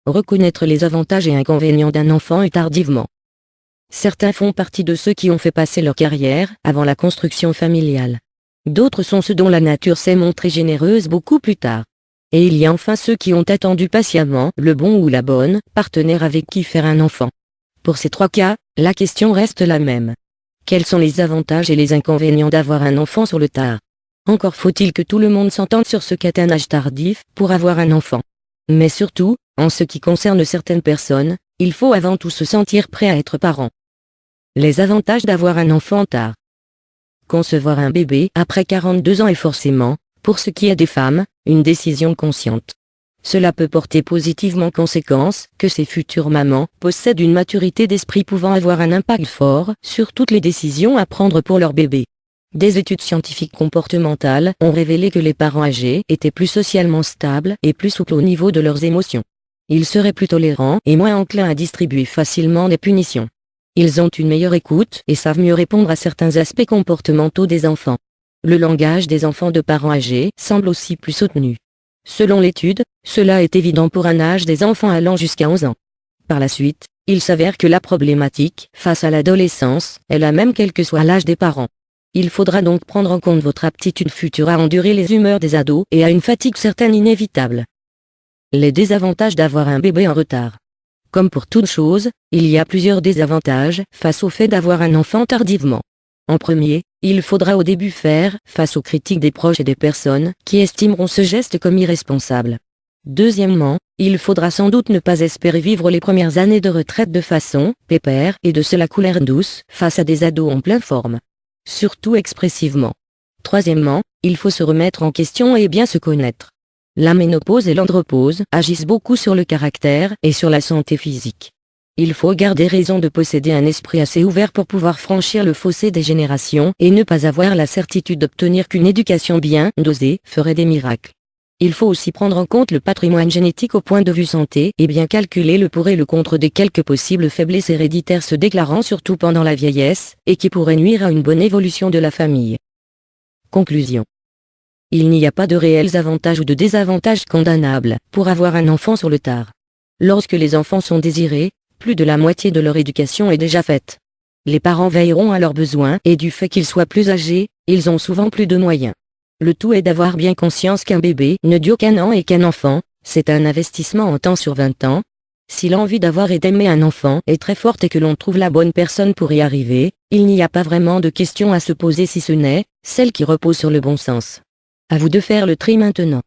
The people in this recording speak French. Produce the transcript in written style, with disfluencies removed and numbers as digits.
Reconnaître les avantages et inconvénients d'un enfant tardivement. Certains font partie de ceux qui ont fait passer leur carrière avant la construction familiale. D'autres sont ceux dont la nature s'est montrée généreuse beaucoup plus tard. Et il y a enfin ceux qui ont attendu patiemment le bon ou la bonne partenaire avec qui faire un enfant. Pour ces trois cas, la question reste la même. Quels sont les avantages et les inconvénients d'avoir un enfant sur le tard? Encore faut-il que tout le monde s'entende sur ce qu'est un âge tardif pour avoir un enfant. Mais surtout, en ce qui concerne certaines personnes, il faut avant tout se sentir prêt à être parent. Les avantages d'avoir un enfant tard. Concevoir un bébé après 42 ans est forcément, pour ce qui est des femmes, une décision consciente. Cela peut porter positivement conséquence que ces futures mamans possèdent une maturité d'esprit pouvant avoir un impact fort sur toutes les décisions à prendre pour leur bébé. Des études scientifiques comportementales ont révélé que les parents âgés étaient plus socialement stables et plus souples au niveau de leurs émotions. Ils seraient plus tolérants et moins enclins à distribuer facilement des punitions. Ils ont une meilleure écoute et savent mieux répondre à certains aspects comportementaux des enfants. Le langage des enfants de parents âgés semble aussi plus soutenu. Selon l'étude, cela est évident pour un âge des enfants allant jusqu'à 11 ans. Par la suite, il s'avère que la problématique face à l'adolescence est la même quel que soit l'âge des parents. Il faudra donc prendre en compte votre aptitude future à endurer les humeurs des ados et à une fatigue certaine inévitable. Les désavantages d'avoir un bébé en retard. Comme pour toute chose, il y a plusieurs désavantages face au fait d'avoir un enfant tardivement. En premier, il faudra au début faire face aux critiques des proches et des personnes qui estimeront ce geste comme irresponsable. Deuxièmement, il faudra sans doute ne pas espérer vivre les premières années de retraite de façon pépère et de se la couler douce face à des ados en pleine forme. Surtout expressivement. Troisièmement, il faut se remettre en question et bien se connaître. La ménopause et l'andropause agissent beaucoup sur le caractère et sur la santé physique. Il faut garder raison de posséder un esprit assez ouvert pour pouvoir franchir le fossé des générations et ne pas avoir la certitude d'obtenir qu'une éducation bien dosée ferait des miracles. Il faut aussi prendre en compte le patrimoine génétique au point de vue santé et bien calculer le pour et le contre des quelques possibles faiblesses héréditaires se déclarant surtout pendant la vieillesse et qui pourraient nuire à une bonne évolution de la famille. Conclusion. Il n'y a pas de réels avantages ou de désavantages condamnables pour avoir un enfant sur le tard. Lorsque les enfants sont désirés, plus de la moitié de leur éducation est déjà faite. Les parents veilleront à leurs besoins et du fait qu'ils soient plus âgés, ils ont souvent plus de moyens. Le tout est d'avoir bien conscience qu'un bébé ne dure qu'un an et qu'un enfant, c'est un investissement en temps sur 20 ans. Si l'envie d'avoir et d'aimer un enfant est très forte et que l'on trouve la bonne personne pour y arriver, il n'y a pas vraiment de question à se poser si ce n'est celle qui repose sur le bon sens. À vous de faire le tri maintenant.